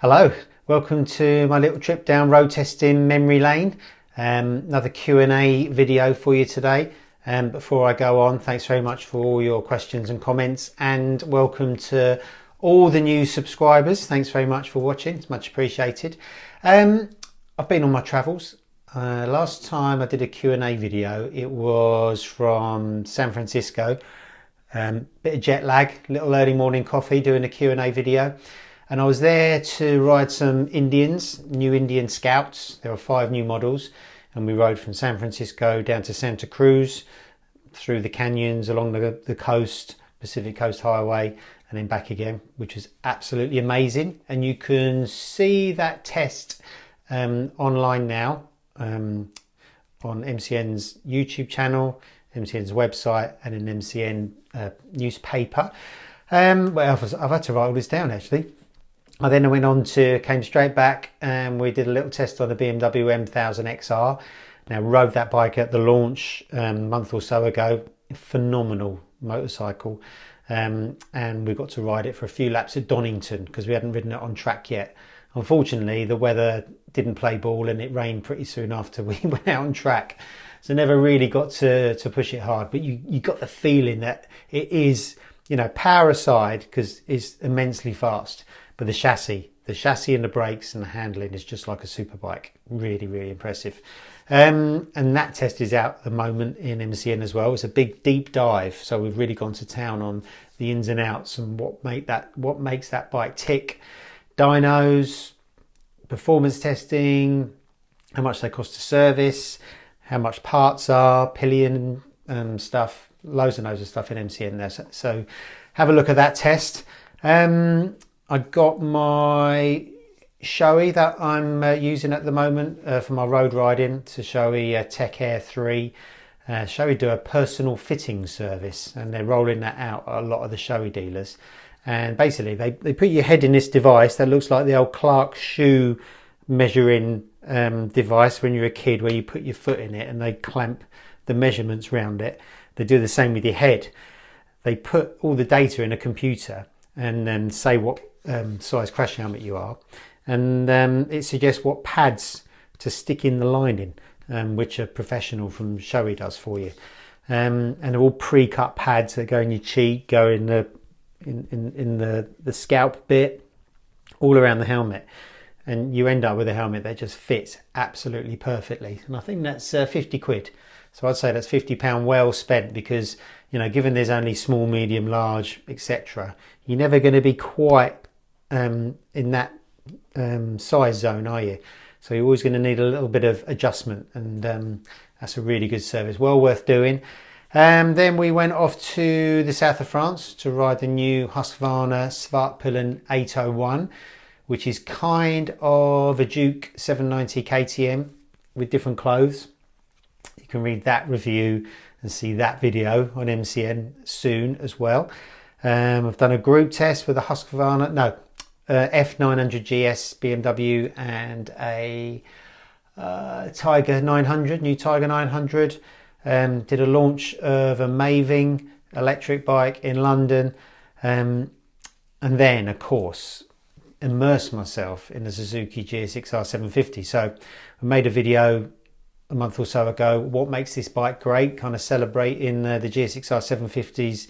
Hello, welcome to my little trip down road testing memory lane. Another Q&A video for you today. Before I go on, thanks very much for all your questions and comments, and welcome to all the new subscribers. Thanks very much for watching, it's much appreciated. I've been on my travels. Last time I did a Q&A video, it was from San Francisco. Bit of jet lag, little early morning coffee doing a Q&A video. And I was there to ride some Indians, new Indian Scouts. There were 5 new models, and we rode from San Francisco down to Santa Cruz, through the canyons, along the coast, Pacific Coast Highway, and then back again, which was absolutely amazing. And you can see that test online now on MCN's YouTube channel, MCN's website, and an MCN newspaper. I've had to write all this down actually. I then came straight back and we did a little test on the BMW M1000 XR. Now, rode that bike at the launch a month or so ago. Phenomenal motorcycle. And we got to ride it for a few laps at Donington because we hadn't ridden it on track yet. Unfortunately, the weather didn't play ball and it rained pretty soon after we went out on track. So never really got to push it hard. But you got the feeling that it is, you know, power aside, because it's immensely fast. But the chassis and the brakes and the handling is just like a super bike. Really, really impressive. And that test is out at the moment in MCN as well. It's a big deep dive. So we've really gone to town on the ins and outs and what makes that bike tick. Dynos, performance testing, how much they cost to service, how much parts are, pillion stuff, loads and loads of stuff in MCN there. So have a look at that test. I got my Shoei that I'm using at the moment for my road riding. It's a Shoei Tech Air 3. Shoei do a personal fitting service, and they're rolling that out at a lot of the Shoei dealers. And basically they put your head in this device that looks like the old Clark shoe measuring device when you're a kid, where you put your foot in it and they clamp the measurements around it. They do the same with your head. They put all the data in a computer and then say what size crash helmet you are, and it suggests what pads to stick in the lining, which a professional from Shoei does for you. And they're all pre-cut pads that go in your cheek, go in the scalp bit, all around the helmet, and you end up with a helmet that just fits absolutely perfectly. And I think that's 50 quid. So I'd say that's £50 well spent, because, you know, given there's only small, medium, large, etc., you're never going to be quite in that size zone, are you? So you're always going to need a little bit of adjustment, and that's a really good service, well worth doing. Then we went off to the south of France to ride the new Husqvarna Svartpillen 801, which is kind of a Duke 790 KTM with different clothes. You can read that review and see that video on MCN soon as well. I've done a group test with a Husqvarna, F900 GS BMW and a Tiger 900, new Tiger 900. Did a launch of a Maving electric bike in London. And then, of course, immersed myself in the Suzuki GSX-R 750. So I made a video a month or so ago, what makes this bike great, kind of celebrating the GSX-R 750s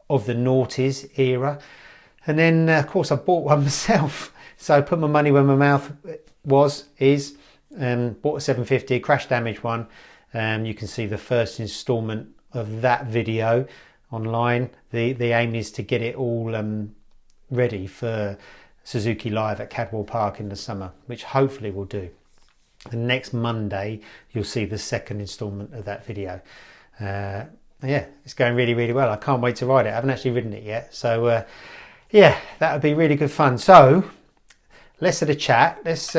of the noughties era. And then of course I bought one myself, so I put my money where my mouth is, bought a 750 crash damage one. You can see the first installment of that video online. The aim is to get it all ready for Suzuki Live at Cadwell Park in the summer, which hopefully we'll do. And next Monday you'll see the second installment of that video. Yeah, it's going really, really well. I can't wait to ride it. I haven't actually ridden it yet, so yeah, that would be really good fun. So let's have a chat. Let's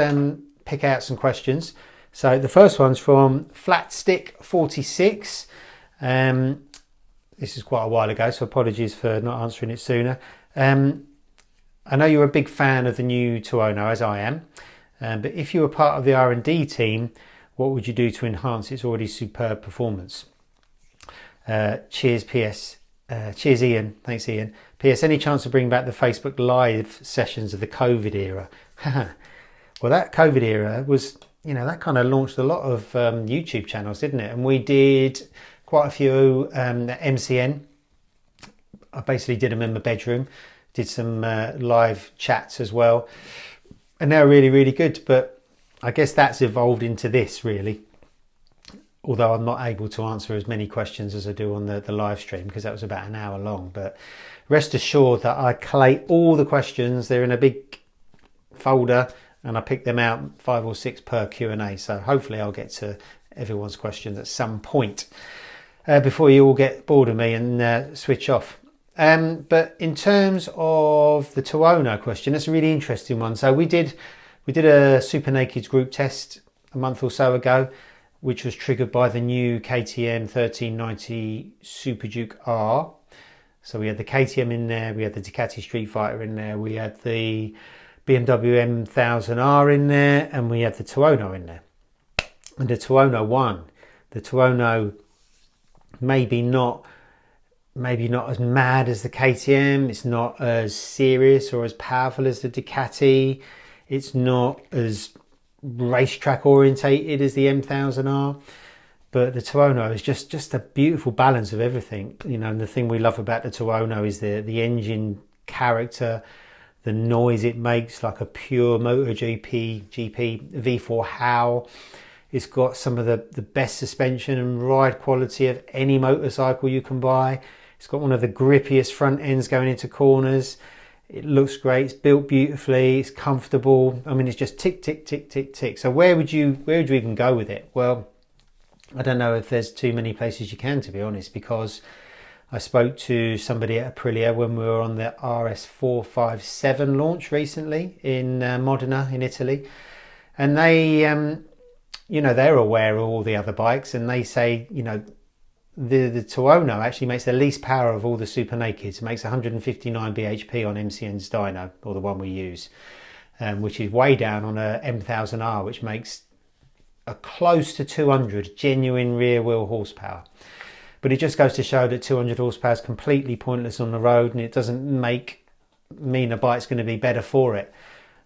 pick out some questions. So the first one's from Flatstick46. This is quite a while ago, so apologies for not answering it sooner. I know you're a big fan of the new Tuono, as I am, but if you were part of the R&D team, what would you do to enhance its already superb performance? Cheers, PS. Cheers, Ian. Thanks, Ian. PS, any chance to bring back the Facebook Live sessions of the COVID era? Well, that COVID era was, that kind of launched a lot of YouTube channels, didn't it? And we did quite a few MCN. I basically did them in my bedroom, did some live chats as well. And they're really, really good. But I guess that's evolved into this, really. Although I'm not able to answer as many questions as I do on the live stream, because that was about an hour long. But rest assured that I collate all the questions. They're in a big folder and I pick them out 5 or 6 per Q&A. So hopefully I'll get to everyone's questions at some point before you all get bored of me and switch off. But in terms of the Tuono question, that's a really interesting one. So we did a Super Nakeds group test a month or so ago, which was triggered by the new KTM 1390 Super Duke R. So we had the KTM in there, we had the Ducati Street Fighter in there, we had the BMW M1000R in there, and we had the Tuono in there. And the Tuono won. The Tuono maybe not as mad as the KTM, it's not as serious or as powerful as the Ducati, it's not as racetrack orientated as the M1000R, but the Tuono is just a beautiful balance of everything, and the thing we love about the Tuono is the engine character, the noise it makes like a pure MotoGP V4 howl. It's got some of the best suspension and ride quality of any motorcycle you can buy. It's got one of the grippiest front ends going into corners. It looks great, it's built beautifully, it's comfortable. I mean, it's just tick, tick, tick, tick, tick. So where would you even go with it? Well, I don't know if there's too many places you can, to be honest, because I spoke to somebody at Aprilia when we were on the RS457 launch recently in Modena in Italy. And they, they're aware of all the other bikes, and they say, the Tuono actually makes the least power of all the Super Nakeds. It makes 159 bhp on MCN's dyno, or the one we use, which is way down on a M1000R, which makes a close to 200 genuine rear wheel horsepower. But it just goes to show that 200 horsepower is completely pointless on the road, and it doesn't mean a bike's going to be better for it.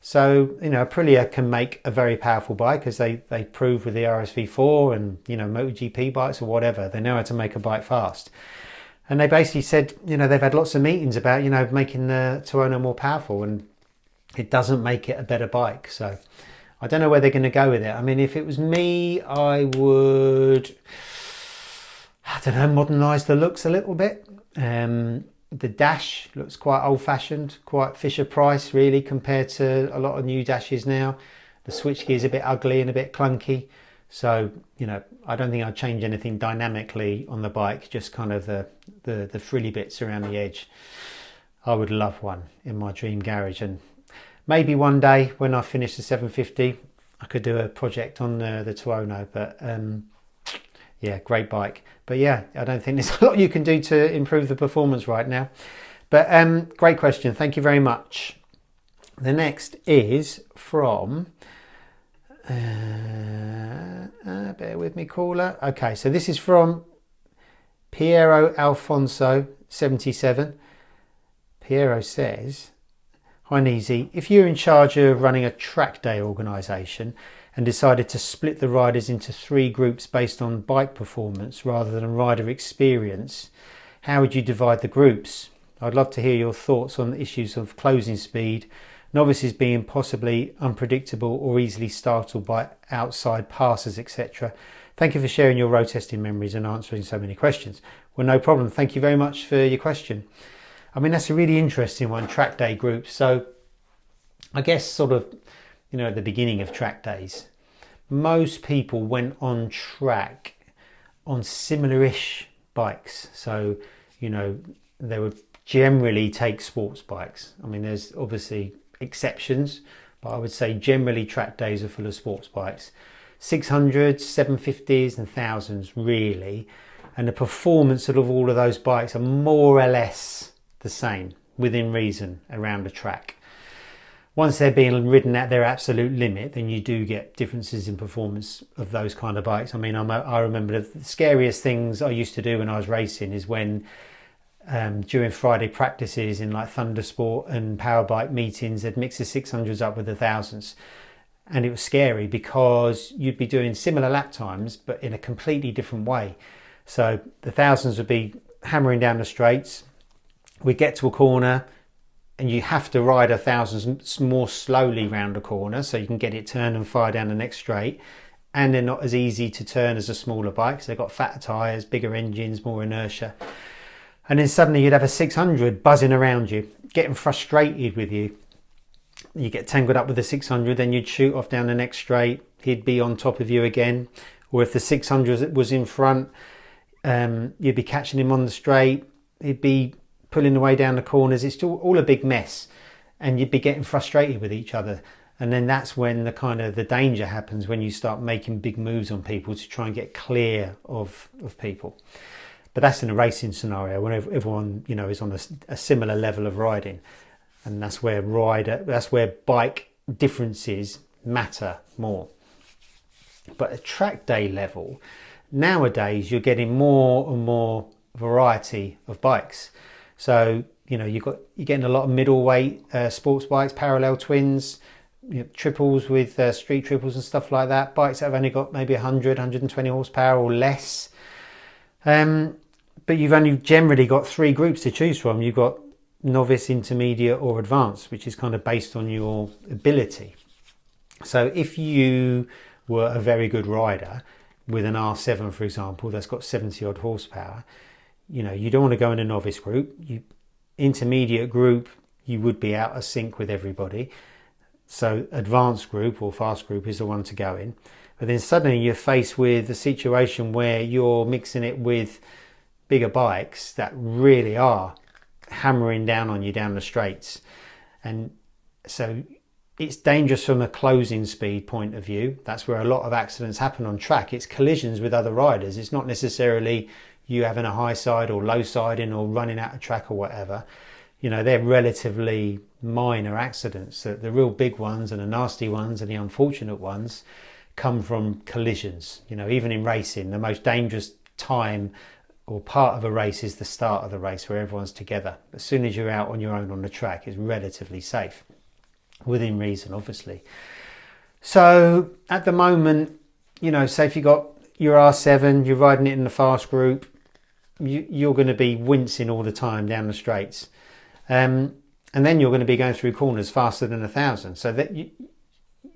So, Aprilia can make a very powerful bike, as they proved with the RSV4 and, MotoGP bikes or whatever. They know how to make a bike fast. And they basically said, they've had lots of meetings about, making the Tuono more powerful, and it doesn't make it a better bike. So I don't know where they're going to go with it. I mean, if it was me, I would, modernise the looks a little bit. The dash looks quite old-fashioned, quite Fisher-Price really, compared to a lot of new dashes now. The switchgear is a bit ugly and a bit clunky. So, I don't think I'd change anything dynamically on the bike, just kind of the frilly bits around the edge. I would love one in my dream garage, and maybe one day when I finish the 750, I could do a project on the Tuono, but yeah, great bike. But yeah, I don't think there's a lot you can do to improve the performance right now. But great question. Thank you very much. The next is from, bear with me, caller. Okay, so this is from Piero Alfonso 77. Piero says, hi Neezy, if you're in charge of running a Trackday organisation and decided to split the riders into 3 groups based on bike performance rather than rider experience, how would you divide the groups? I'd love to hear your thoughts on the issues of closing speed, novices being possibly unpredictable or easily startled by outside passes, etc. Thank you for sharing your road testing memories and answering so many questions. Well, no problem. Thank you very much for your question. I mean, that's a really interesting one, track day groups. So I guess sort of, at the beginning of track days, most people went on track on similar-ish bikes. So, they would generally take sports bikes. I mean, there's obviously exceptions, but I would say generally track days are full of sports bikes. 600s, 750s and 1000s really. And the performance of all of those bikes are more or less the same, within reason, around the track. Once they're being ridden at their absolute limit, then you do get differences in performance of those kind of bikes. I mean, I remember the scariest things I used to do when I was racing is when during Friday practices in like Thundersport and Powerbike meetings, they'd mix the 600s up with the 1000s. And it was scary because you'd be doing similar lap times, but in a completely different way. So the 1000s would be hammering down the straights. We'd get to a corner and you have to ride a 1000s more slowly round the corner so you can get it turned and fire down the next straight. And they're not as easy to turn as a smaller bike. So they've got fatter tyres, bigger engines, more inertia. And then suddenly you'd have a 600 buzzing around you, getting frustrated with you. You get tangled up with the 600, then you'd shoot off down the next straight. He'd be on top of you again. Or if the 600 was in front, you'd be catching him on the straight. He'd be pulling the way down the corners. It's all a big mess. And you'd be getting frustrated with each other. And then that's when the danger happens, when you start making big moves on people to try and get clear of people. But that's in a racing scenario when everyone, is on a similar level of riding, and that's where bike differences matter more. But at track day level, nowadays you're getting more and more variety of bikes. So you're getting a lot of middleweight sports bikes, parallel twins, triples with street triples and stuff like that. Bikes that have only got maybe 100, 120 horsepower or less. But you've only generally got 3 groups to choose from. You've got novice, intermediate or advanced, which is kind of based on your ability. So if you were a very good rider with an R7, for example, that's got 70 odd horsepower, you don't want to go in a novice group. Intermediate group, you would be out of sync with everybody. So advanced group or fast group is the one to go in. But then suddenly you're faced with a situation where you're mixing it with bigger bikes that really are hammering down on you down the straights. And so it's dangerous from a closing speed point of view. That's where a lot of accidents happen on track. It's collisions with other riders. It's not necessarily you having a high side or low siding or running out of track or whatever. They're relatively minor accidents. The real big ones and the nasty ones and the unfortunate ones come from collisions. Even in racing, the most dangerous time or part of a race is the start of the race, where everyone's together. As soon as you're out on your own on the track, it's relatively safe, within reason, obviously. So at the moment, say if you got your R7, you're riding it in the fast group, you're going to be wincing all the time down the straights. And then you're going to be going through corners faster than 1000. So that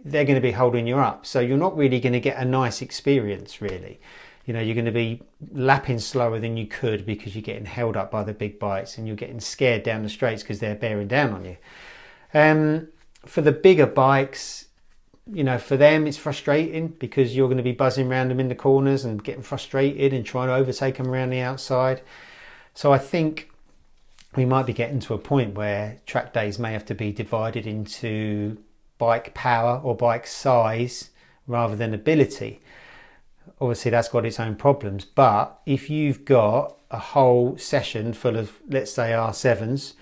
they're going to be holding you up. So you're not really going to get a nice experience, really. You're going to be lapping slower than you could because you're getting held up by the big bikes and you're getting scared down the straights because they're bearing down on you. For the bigger bikes, for them it's frustrating because you're going to be buzzing around them in the corners and getting frustrated and trying to overtake them around the outside. So I think we might be getting to a point where track days may have to be divided into bike power or bike size rather than ability. Obviously that's got its own problems, but if you've got a whole session full of, let's say, R7s,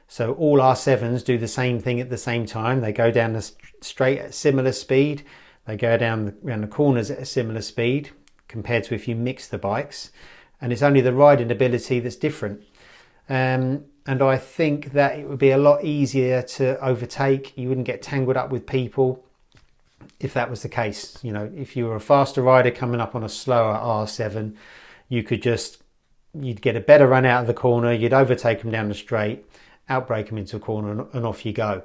so all R7s do the same thing at the same time. They go down the straight at similar speed. They go down around the corners at a similar speed compared to if you mix the bikes. And it's only the riding ability that's different. And I think that it would be a lot easier to overtake. You wouldn't get tangled up with people if that was the case. If you were a faster rider coming up on a slower R7, you'd get a better run out of the corner. You'd overtake them down the straight, outbrake them into a corner, and off you go.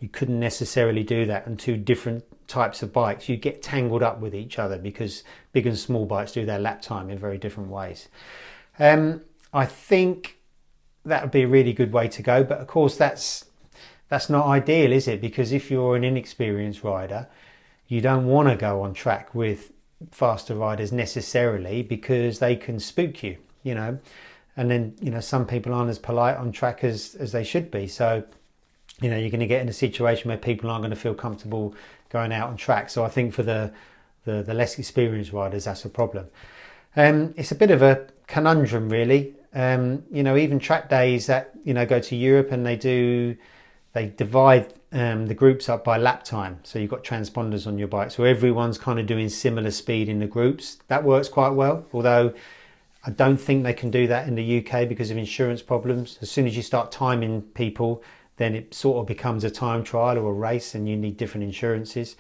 You couldn't necessarily do that on 2 different types of bikes. You get tangled up with each other because big and small bikes do their lap time in very different ways. I think that would be a really good way to go, but of course that's not ideal, is it? Because if you're an inexperienced rider, you don't want to go on track with faster riders necessarily because they can spook you, and then some people aren't as polite on track as they should be. So you're going to get in a situation where people aren't going to feel comfortable going out on track. So I think for the less experienced riders, that's a problem. It's a bit of a conundrum, really. Even track days that go to Europe, and they divide the groups up by lap time. So you've got transponders on your bike, so everyone's kind of doing similar speed in the groups. That works quite well, although I don't think they can do that in the UK because of insurance problems. As soon as you start timing people, then it sort of becomes a time trial or a race, and you need different insurances.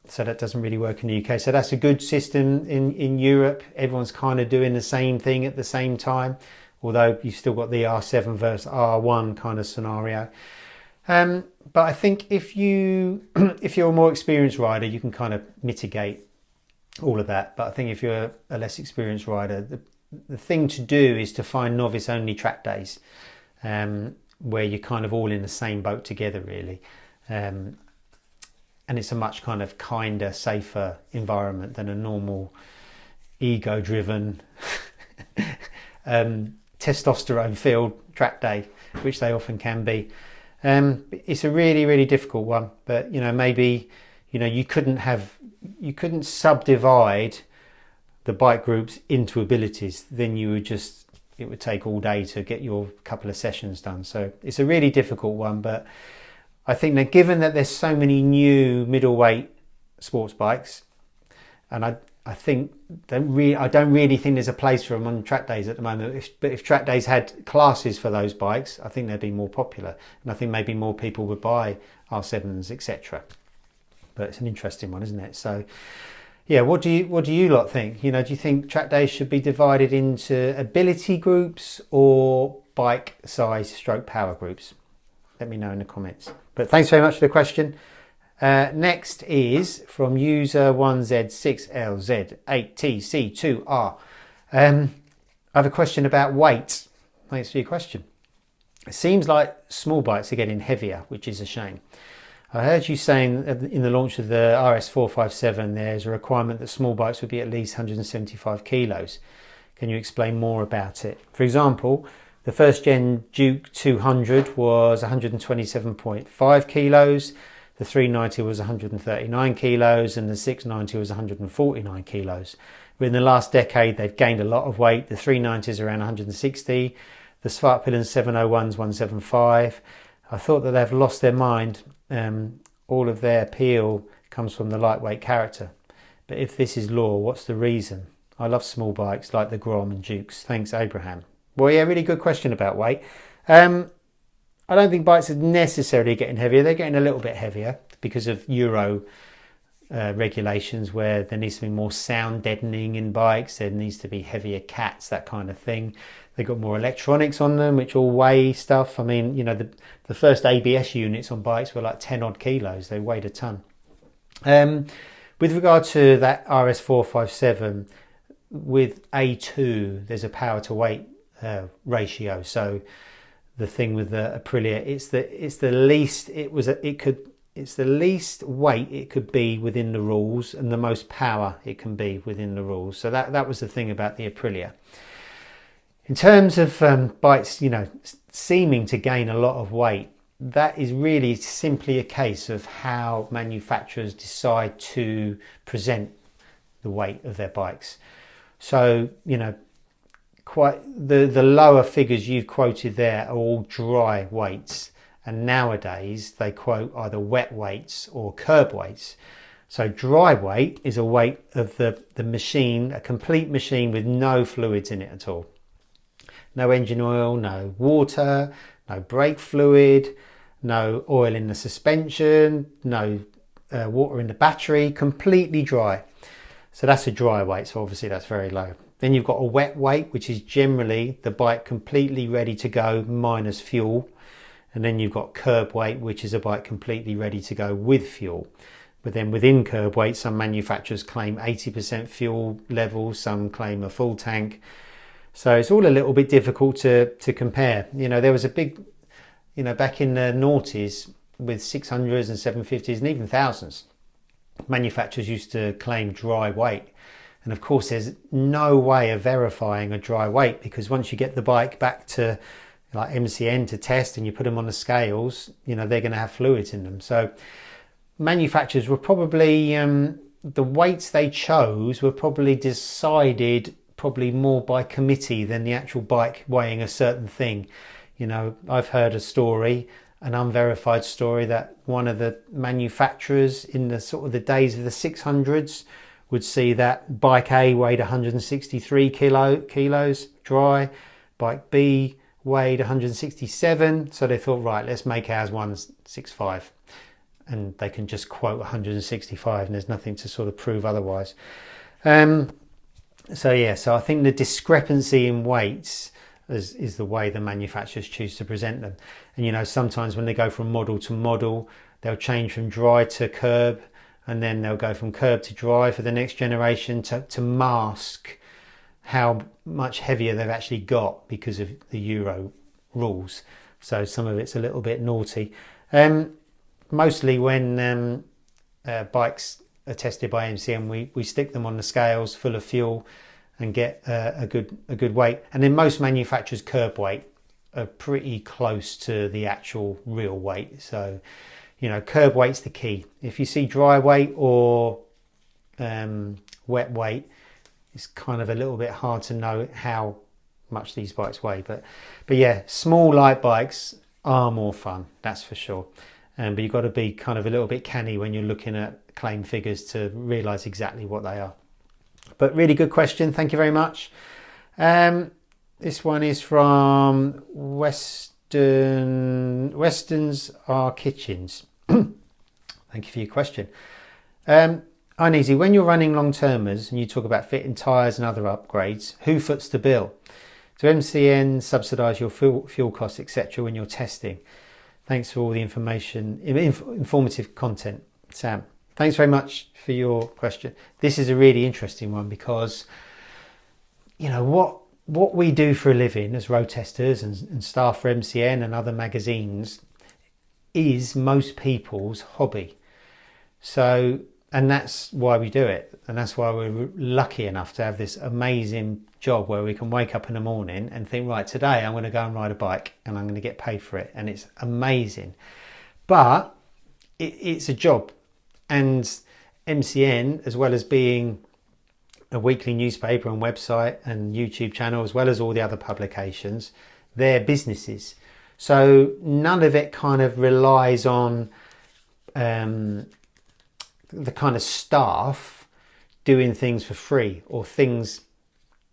So that doesn't really work in the UK. So that's a good system in Europe. Everyone's kind of doing the same thing at the same time, although you've still got the R7 versus R1 kind of scenario. But I think if you're a more experienced rider, you can kind of mitigate all of that. But I think if you're a less experienced rider, the thing to do is to find novice only track days, where you're kind of all in the same boat together, really. And it's a much kind of kinder, safer environment than a normal ego-driven testosterone-filled track day, which they often can be. It's a really, really difficult one, but maybe you couldn't subdivide the bike groups into abilities. Then it would take all day to get your couple of sessions done. So it's a really difficult one, but I think that given that there's so many new middleweight sports bikes, and I don't really think there's a place for them on track days at the moment. But if track days had classes for those bikes, I think they'd be more popular, and I think maybe more people would buy R7s, etc. But it's an interesting one, isn't it? So, yeah, what do you lot think? Do you think track days should be divided into ability groups or bike size stroke power groups? Let me know in the comments. But thanks very much for the question. Next is from user 1Z6LZ8TC2R. I have a question about weight. Thanks for your question. It seems like small bikes are getting heavier, which is a shame. I heard you saying in the launch of the RS457 there's a requirement that small bikes would be at least 175 kilos. Can you explain more about it? For example, the first gen Duke 200 was 127.5 kilos, the 390 was 139 kilos, and the 690 was 149 kilos. But in the last decade, they've gained a lot of weight. The 390 is around 160, the Svartpilen 701's 175. I thought that they've lost their mind. All of their appeal comes from the lightweight character. But if this is law, what's the reason? I love small bikes like the Grom and Dukes. Thanks, Abraham. Well, yeah, really good question about weight. I don't think bikes are necessarily getting heavier. They're getting a little bit heavier because of Euro regulations, where there needs to be more sound deadening in bikes. There needs to be heavier cats, that kind of thing. They've got more electronics on them, which all weigh stuff. I mean, the first ABS units on bikes were like 10 odd kilos. They weighed a ton. With regard to that RS457, with A2, there's a power to weight ratio. So the thing with the Aprilia, it's the least weight it could be within the rules, and the most power it can be within the rules. So that was the thing about the Aprilia. In terms of bikes, seeming to gain a lot of weight, that is really simply a case of how manufacturers decide to present the weight of their bikes. So, quite the lower figures you've quoted there are all dry weights, and nowadays they quote either wet weights or curb weights. So dry weight is a weight of the machine, a complete machine with no fluids in it at all. No engine oil, no water, no brake fluid, no oil in the suspension, no water in the battery, completely dry. So that's a dry weight, so obviously that's very low. Then you've got a wet weight, which is generally the bike completely ready to go minus fuel. And then you've got curb weight, which is a bike completely ready to go with fuel. But then within curb weight, some manufacturers claim 80% fuel level, some claim a full tank. So it's all a little bit difficult to compare. There was a big, back in the noughties with 600s and 750s and even thousands, manufacturers used to claim dry weight. And of course, there's no way of verifying a dry weight, because once you get the bike back to like MCN to test and you put them on the scales, they're going to have fluids in them. So manufacturers were probably, the weights they chose were probably decided more by committee than the actual bike weighing a certain thing. I've heard a story, an unverified story, that one of the manufacturers in the sort of the days of the 600s would see that bike A weighed 163 kilos dry, bike B weighed 167, so they thought, right, let's make ours 165, and they can just quote 165 and there's nothing to sort of prove otherwise. So I think the discrepancy in weights is the way the manufacturers choose to present them. And sometimes when they go from model to model, they'll change from dry to curb, and then they'll go from curb to dry for the next generation to mask how much heavier they've actually got because of the Euro rules. So some of it's a little bit naughty. Mostly when bikes are tested by MCN, we stick them on the scales full of fuel and get a good weight. And then most manufacturers' curb weight are pretty close to the actual real weight. So, curb weight's the key. If you see dry weight or wet weight, it's kind of a little bit hard to know how much these bikes weigh. But yeah, small light bikes are more fun, that's for sure. But you've got to be kind of a little bit canny when you're looking at claim figures to realise exactly what they are. But really good question, thank you very much. This one is from Western's Are Kitchens. Thank you for your question. Uneasy, when you're running long-termers and you talk about fitting tyres and other upgrades, who foots the bill? Do MCN subsidise your fuel costs, etc. when you're testing? Thanks for all the information, informative content, Sam. Thanks very much for your question. This is a really interesting one because, what we do for a living as road testers and staff for MCN and other magazines is most people's hobby. So, and that's why we do it. And that's why we're lucky enough to have this amazing job where we can wake up in the morning and think, right, today I'm going to go and ride a bike and I'm going to get paid for it. And it's amazing. But it's a job. And MCN, as well as being a weekly newspaper and website and YouTube channel, as well as all the other publications, they're businesses. So none of it kind of relies on the kind of staff doing things for free or things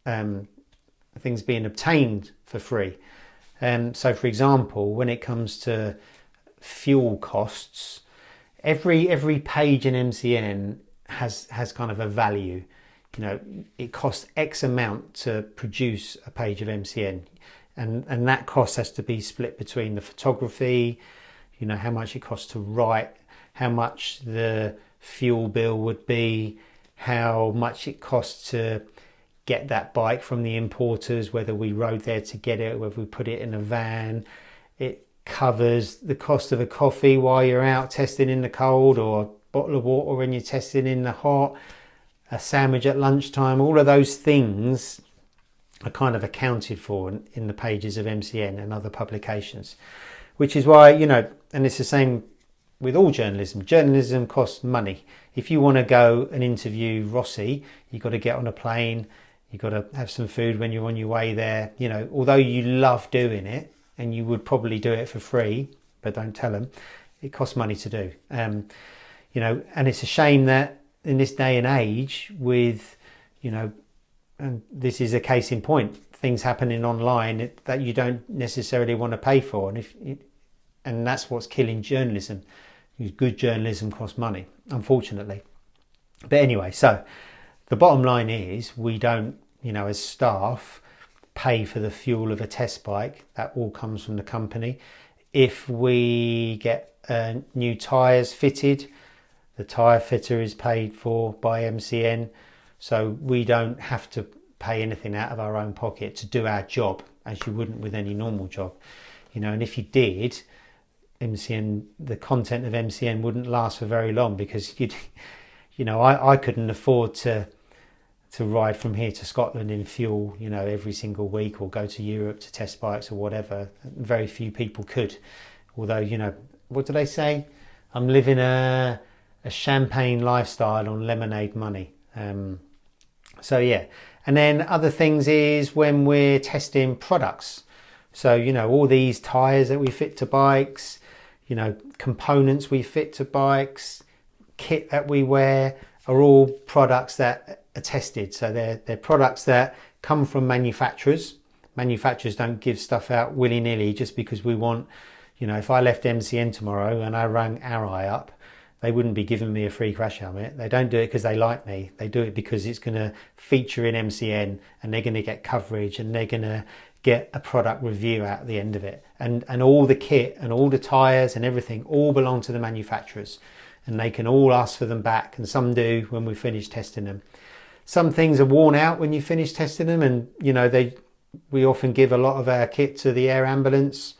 being obtained for free. So for example, when it comes to fuel costs, every page in MCN has kind of a value. It costs X amount to produce a page of MCN, and that cost has to be split between the photography, how much it costs to write, how much the fuel bill would be, how much it costs to get that bike from the importers, whether we rode there to get it, whether we put it in a van. It covers the cost of a coffee while you're out testing in the cold, or a bottle of water when you're testing in the hot, a sandwich at lunchtime. All of those things are kind of accounted for in the pages of MCN and other publications, which is why, and it's the same with all journalism. Journalism costs money. If you want to go and interview Rossi, you've got to get on a plane, you've got to have some food when you're on your way there. Although you love doing it and you would probably do it for free, but don't tell them, it costs money to do. And it's a shame that in this day and age with, and this is a case in point, things happening online that you don't necessarily want to pay for. And that's what's killing journalism. Good journalism costs money, unfortunately. But anyway, so the bottom line is we don't, as staff, pay for the fuel of a test bike. That all comes from the company. If we get new tyres fitted, the tyre fitter is paid for by MCN. So we don't have to pay anything out of our own pocket to do our job, as you wouldn't with any normal job. And if you did, MCN, the content of MCN wouldn't last for very long, because I couldn't afford to ride from here to Scotland in fuel, every single week, or go to Europe to test bikes or whatever. Very few people could. Although, what do they say? I'm living a champagne lifestyle on lemonade money. So yeah. And then other things is when we're testing products. So, all these tyres that we fit to bikes, components we fit to bikes, kit that we wear, are all products that are tested. So they're products that come from manufacturers. Manufacturers don't give stuff out willy-nilly just because we want, you know, if I left MCN tomorrow and I rang Arai up, they wouldn't be giving me a free crash helmet. They don't do it because they like me. They do it because it's going to feature in MCN and they're going to get coverage and they're going to get a product review out at the end of it. And all the kit and all the tyres and everything all belong to the manufacturers. And they can all ask for them back. And some do when we finish testing them. Some things are worn out when you finish testing them. And, you know, we often give a lot of our kit to the air ambulance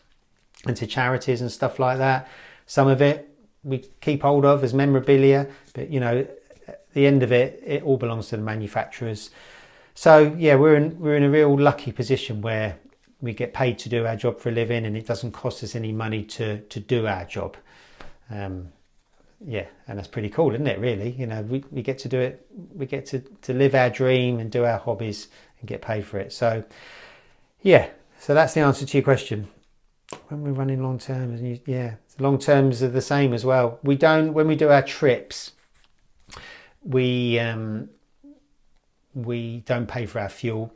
and to charities and stuff like that. Some of it we keep hold of as memorabilia, but you know, at the end of it, it all belongs to the manufacturers. So yeah, we're in a real lucky position where we get paid to do our job for a living, and it doesn't cost us any money to do our job. Yeah, and that's pretty cool, isn't it? Really, you know, we get to do it. We get to live our dream and do our hobbies and get paid for it. So yeah, so that's the answer to your question. When we're running long terms, yeah, long terms are the same as well. When we do our trips, we don't pay for our fuel,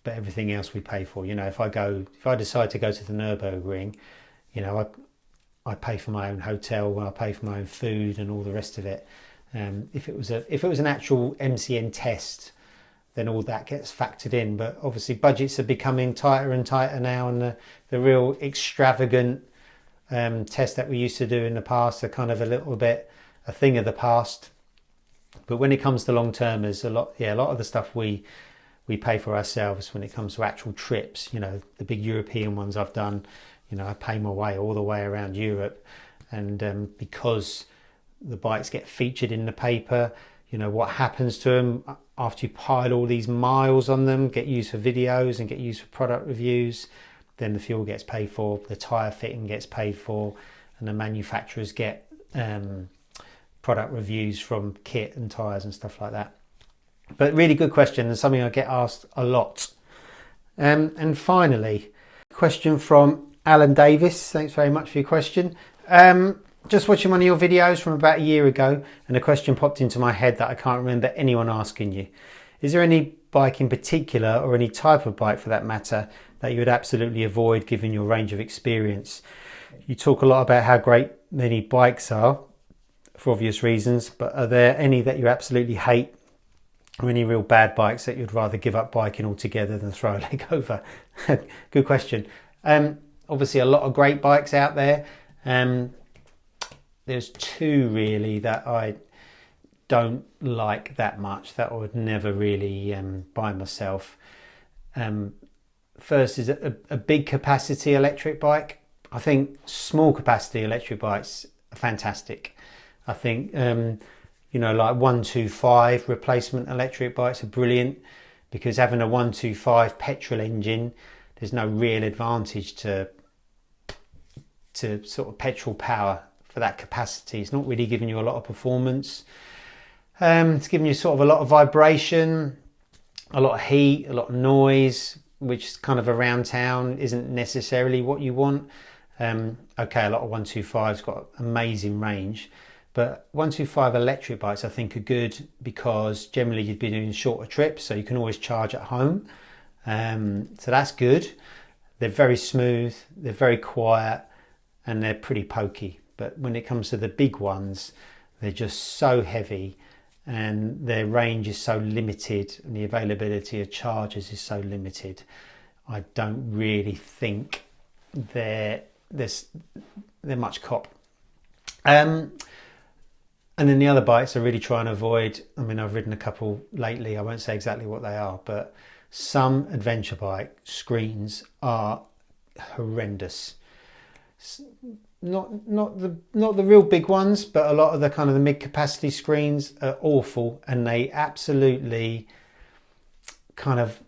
but everything else we pay for. You know, if I decide to go to the Nürburgring, you know, I pay for my own hotel, I pay for my own food and all the rest of it. If it was an actual MCN test, then all that gets factored in. But obviously budgets are becoming tighter and tighter now, and the real extravagant tests that we used to do in the past are kind of a little bit a thing of the past. But when it comes to long termers, a lot of the stuff we pay for ourselves. When it comes to actual trips, you know, the big European ones I've done, you know, I pay my way all the way around Europe, and because the bikes get featured in the paper, you know, what happens to them after you pile all these miles on them, get used for videos and get used for product reviews, then the fuel gets paid for, the tyre fitting gets paid for, and the manufacturers get product reviews from kit and tyres and stuff like that. But really good question, and something I get asked a lot. And finally, question from Alan Davis. Thanks very much for your question. Just watching one of your videos from about a year ago, and a question popped into my head that I can't remember anyone asking you. Is there any bike in particular, or any type of bike for that matter, that you would absolutely avoid given your range of experience? You talk a lot about how great many bikes are for obvious reasons, but are there any that you absolutely hate, or any real bad bikes that you'd rather give up biking altogether than throw a leg over? Good question. Obviously a lot of great bikes out there. There's two really that I don't like that much, that I would never really buy myself. First is a big capacity electric bike. I think small capacity electric bikes are fantastic. I think, you know, like 125 replacement electric bikes are brilliant, because having a 125 petrol engine, there's no real advantage to sort of petrol power for that capacity. It's not really giving you a lot of performance. It's giving you sort of a lot of vibration, a lot of heat, a lot of noise, which kind of around town isn't necessarily what you want. Okay, a lot of 125's got amazing range, but 125 electric bikes I think are good because generally you'd be doing shorter trips, so you can always charge at home. So that's good. They're very smooth, they're very quiet, and they're pretty pokey. But when it comes to the big ones, they're just so heavy, and their range is so limited, and the availability of chargers is so limited. I don't really think they're much cop. And then the other bikes I really try and avoid. I mean, I've ridden a couple lately. I won't say exactly what they are, but some adventure bike screens are horrendous. Not the real big ones, but a lot of the kind of the mid capacity screens are awful, and they absolutely kind of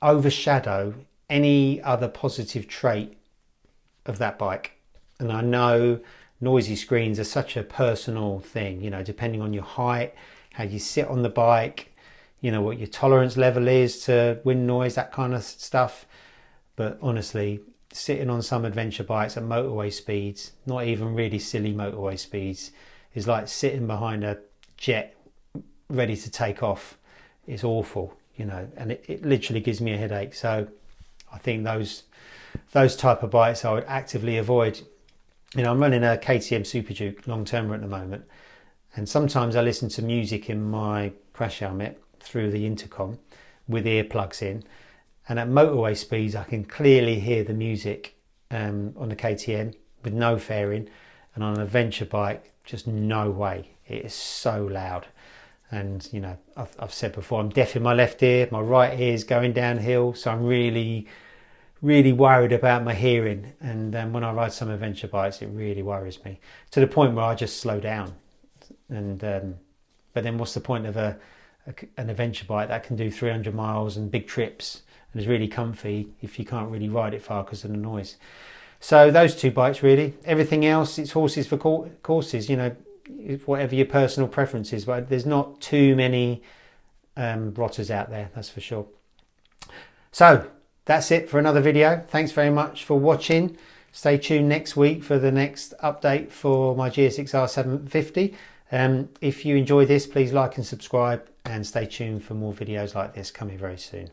overshadow any other positive trait of that bike. And I know noisy screens are such a personal thing, you know, depending on your height, how you sit on the bike, you know, what your tolerance level is to wind noise, that kind of stuff. But honestly, sitting on some adventure bikes at motorway speeds, not even really silly motorway speeds, is like sitting behind a jet ready to take off. It's awful, you know, and it literally gives me a headache. So I think those type of bikes I would actively avoid. You know, I'm running a KTM Super Duke long termer at the moment, and sometimes I listen to music in my crash helmet through the intercom with earplugs in, and at motorway speeds I can clearly hear the music on the KTM with no fairing, and on an adventure bike just no way. It is so loud. And you know, I've said before, I'm deaf in my left ear, my right ear is going downhill, so I'm really worried about my hearing. And when I ride some adventure bikes, it really worries me to the point where I just slow down. And but then what's the point of an adventure bike that can do 300 miles and big trips and is really comfy if you can't really ride it far because of the noise? So those two bikes really. Everything else, it's horses for courses, you know, whatever your personal preference is, but there's not too many rotters out there, that's for sure. So that's it for another video. Thanks very much for watching. Stay tuned next week for the next update for my GSX-R 750. If you enjoy this, please like and subscribe, and stay tuned for more videos like this coming very soon.